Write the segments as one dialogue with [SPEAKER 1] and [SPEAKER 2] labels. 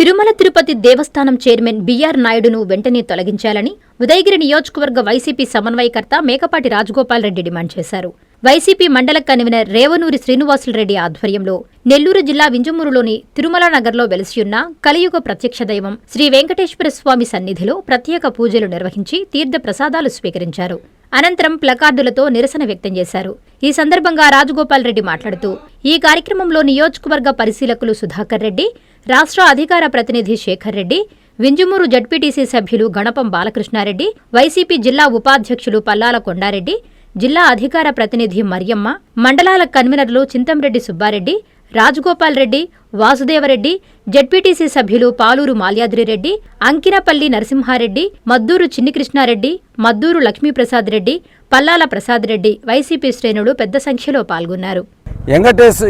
[SPEAKER 1] తిరుమల తిరుపతి దేవస్థానం chairman BR నాయుడును వెంటనే తొలగించాలని ఉదయగిరి నియోజకవర్గ వైసీపీ సమన్వయకర్త మేకపాటి రాజగోపాల్ రెడ్డి డిమాండ్ చేశారు. వైసీపీ మండల కన్వీనర్ రేవనూరి శ్రీనివాసులరెడ్డి ఆధ్వర్యంలో నెల్లూరు జిల్లా వింజమూరులోని తిరుమల నగర్లో వెలిసియున్న కలియుగ ప్రత్యక్ష దైవం శ్రీ వెంకటేశ్వర స్వామి సన్నిధిలో ప్రత్యేక పూజలు నిర్వహించి తీర్థ ప్రసాదాలు స్వీకరించారు. అనంతరం ప్లకార్డులతో నిరసన వ్యక్తం చేశారు. ఈ సందర్భంగా రాజగోపాల్ రెడ్డి మాట్లాడుతూ ఈ కార్యక్రమంలో నియోజకవర్గ పరిశీలకులు సుధాకర్ రెడ్డి, రాష్ట్ర అధికార ప్రతినిధి శేఖర్ రెడ్డి, వింజమూరు జడ్పీటీసీ సభ్యులు గణపం బాలకృష్ణారెడ్డి, వైసీపీ జిల్లా ఉపాధ్యక్షులు పల్లాల కొండారెడ్డి, జిల్లా అధికార ప్రతినిధి మరియమ్మ, మండలాల కన్వీనర్లు చింతంరెడ్డి సుబ్బారెడ్డి, రాజగోపాల్ రెడ్డి, వాసుదేవరెడ్డి, జడ్పీటీసీ సభ్యులు పాలూరు మాల్యాద్రిరెడ్డి, అంకినపల్లి నరసింహారెడ్డి, మద్దూరు చిన్నికృష్ణారెడ్డి, మద్దూరు లక్ష్మీప్రసాద్ రెడ్డి, పల్లాల ప్రసాద్ రెడ్డి, వైసీపీ శ్రేణులు పెద్ద సంఖ్యలో పాల్గొన్నారు.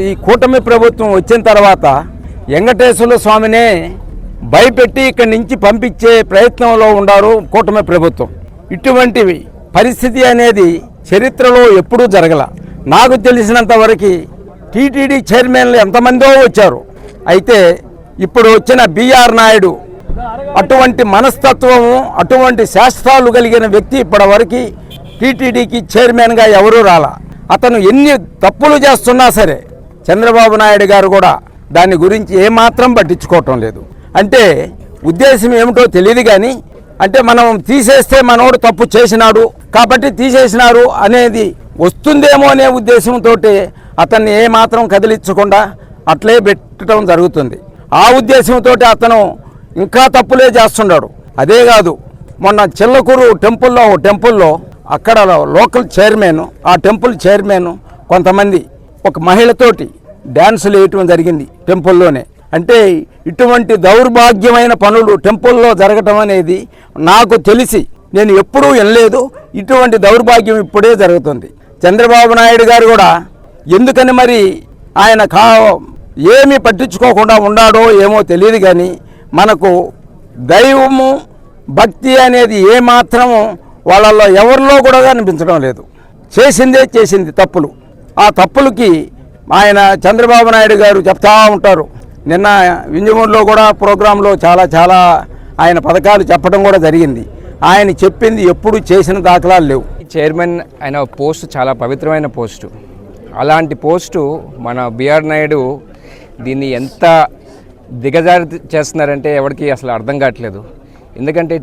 [SPEAKER 2] ఈ కూటమి ప్రభుత్వం వచ్చిన తర్వాత వెంకటేశ్వర స్వామినే భయపెట్టి ఇక్కడి నుంచి పంపించే ప్రయత్నంలో ఉన్నారు కూటమి ప్రభుత్వం. ఇటువంటి పరిస్థితి అనేది చరిత్రలో ఎప్పుడూ జరగల. నాకు తెలిసినంత వరకు టీటీడీ చైర్మన్లు ఎంతమందో వచ్చారు. అయితే ఇప్పుడు వచ్చిన బిఆర్ నాయుడు అటువంటి మనస్తత్వము, అటువంటి శాస్త్రాలు కలిగిన వ్యక్తి ఇప్పటివరకు టీటీడీకి చైర్మన్గా ఎవరూ రాలా. అతను ఎన్ని తప్పులు చేస్తున్నా సరే చంద్రబాబు నాయుడు గారు కూడా దాని గురించి ఏమాత్రం పట్టించుకోవటం లేదు. అంటే ఉద్దేశం ఏమిటో తెలియదు కానీ, అంటే మనం తీసేస్తే మనోడు తప్పు చేసినాడు కాబట్టి తీసేసినారు అనేది వస్తుందేమో అనే ఉద్దేశంతో అతన్ని ఏమాత్రం కదిలించకుండా అట్లే పెట్టడం జరుగుతుంది. ఆ ఉద్దేశంతో అతను ఇంకా తప్పులే చేస్తున్నాడు. అదే కాదు, మొన్న చిల్లకూరు టెంపుల్లో అక్కడ లోకల్ చైర్మన్, ఆ టెంపుల్ చైర్మన్ కొంతమంది ఒక మహిళతోటి డ్యాన్సులు వేయటం జరిగింది టెంపుల్లోనే. అంటే ఇటువంటి దౌర్భాగ్యమైన పనులు టెంపుల్లో జరగటం అనేది నాకు తెలిసి నేను ఎప్పుడూ వినలేదు. ఇటువంటి దౌర్భాగ్యం ఇప్పుడే జరుగుతుంది. చంద్రబాబు నాయుడు గారు కూడా ఎందుకని మరి ఆయన ఏమీ పట్టించుకోకుండా ఉన్నాడో ఏమో తెలియదు కానీ, మనకు దైవము భక్తి అనేది ఏమాత్రము వాళ్ళల్లో ఎవరిలో కూడా అనిపించడం లేదు. చేసింది తప్పులు. ఆ తప్పులకి ఆయన చంద్రబాబు నాయుడు గారు చెప్తా ఉంటారు. నిన్న వింజమూరులో కూడా ప్రోగ్రాంలో చాలా ఆయన పథకాలు చెప్పడం కూడా జరిగింది. ఆయన చెప్పింది ఎప్పుడు చేసిన దాఖలాలు లేవు.
[SPEAKER 3] చైర్మన్ ఆయన పోస్టు చాలా పవిత్రమైన పోస్టు. అలాంటి పోస్టు మన బిఆర్ నాయుడు దీన్ని ఎంత దిగజారి చేస్తున్నారంటే ఎవరికి అసలు అర్థం కావట్లేదు. ఎందుకంటే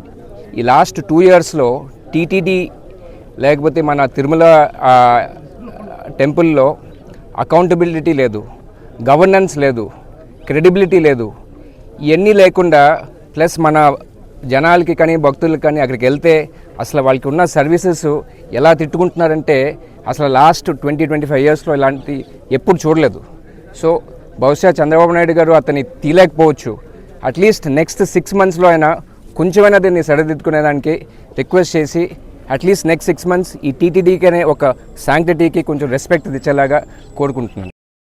[SPEAKER 3] ఈ లాస్ట్ 2 yearsలో టీటీడీ లేకపోతే మన తిరుమల టెంపుల్లో అకౌంటబిలిటీ లేదు, గవర్నెన్స్ లేదు, క్రెడిబిలిటీ లేదు. ఇవన్నీ లేకుండా ప్లస్ మన జనాలకి కానీ భక్తులకి కానీ అక్కడికి వెళ్తే అసలు వాళ్ళకి ఉన్న సర్వీసెస్ ఎలా తిట్టుకుంటున్నారంటే అసలు లాస్ట్ 20-25 yearsలో ఇలాంటి ఎప్పుడు చూడలేదు. సో బహుశా చంద్రబాబు నాయుడు గారు అతన్ని తీయలేకపోవచ్చు. అట్లీస్ట్ నెక్స్ట్ 6 monthsలో అయినా కొంచెమైనా దీన్ని సరిదిద్దుకునేదానికి రిక్వెస్ట్ చేసి అట్లీస్ట్ నెక్స్ట్ 6 months ఈ టీటీడీకి అనే ఒక శాంక్టిటీకి కొంచెం రెస్పెక్ట్ ఇచ్చేలాగా కోరుకుంటున్నాను.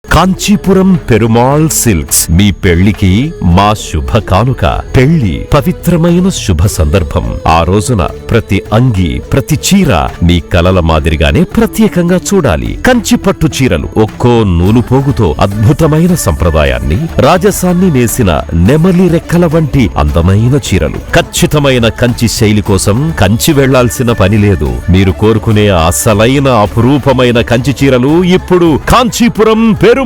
[SPEAKER 4] కాంచీపురం పెరుమాళ్ సిల్క్స్ మీ పెళ్లికి మా శుభ కానుక. పెళ్లి పవిత్రమైన శుభ సందర్భం. ఆ రోజున ప్రతి అంగి, ప్రతి చీర మీ కలల మాదిరిగానే ప్రత్యేకంగా చూడాలి. కంచి పట్టు చీరలు ఒక్కో నూలు పోగుతో అద్భుతమైన సంప్రదాయాన్ని, రాజసాన్ని నేసిన నెమలి రెక్కల వంటి అందమైన చీరలు. ఖచ్చితమైన కంచి శైలి కోసం కంచి వెళ్లాల్సిన పని లేదు. మీరు కోరుకునే అసలైన అపురూపమైన కంచి చీరలు ఇప్పుడు కాంచీపురం పెరుమాళ్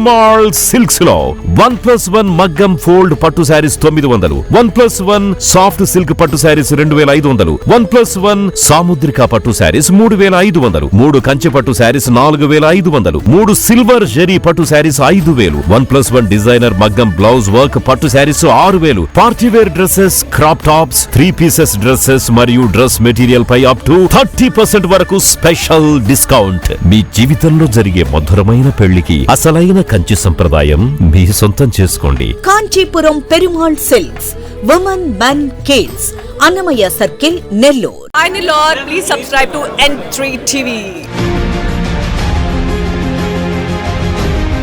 [SPEAKER 4] సిల్క్స్ లో 1+1 మగ్గం ఫోల్డ్ పట్టు శారీస్ 900, 1+1 సాఫ్ట్ సిల్క్ పట్టు శారీస్ 2500, 1+1 సాముద్రిక పట్టు శారీస్ 3500, 3 కంచి పట్టు శారీస్ 4500, 3 సిల్వర్ జరీ పట్టు శారీస్ 5000, 1+1 డిజైనర్ మగ్గం బ్లౌజ్ వర్క్ పట్టు saris 6000, partywear dresses, crop tops, 3 pieces dresses మరియు డ్రెస్ మెటీరియల్ పై అప్ టు 30% వరకు స్పెషల్ డిస్కౌంట్. మీ జీవితంలో జరిగే మధురమైన పెళ్లికి అసలైన కంచి సంప్రదాయం మీ సొంతం చేసుకోండి.
[SPEAKER 5] Kanchipuram Perumal silks, women, men, kids, Annamayya circle, Nellore.
[SPEAKER 6] Finally, Lord, please subscribe to N3 TV.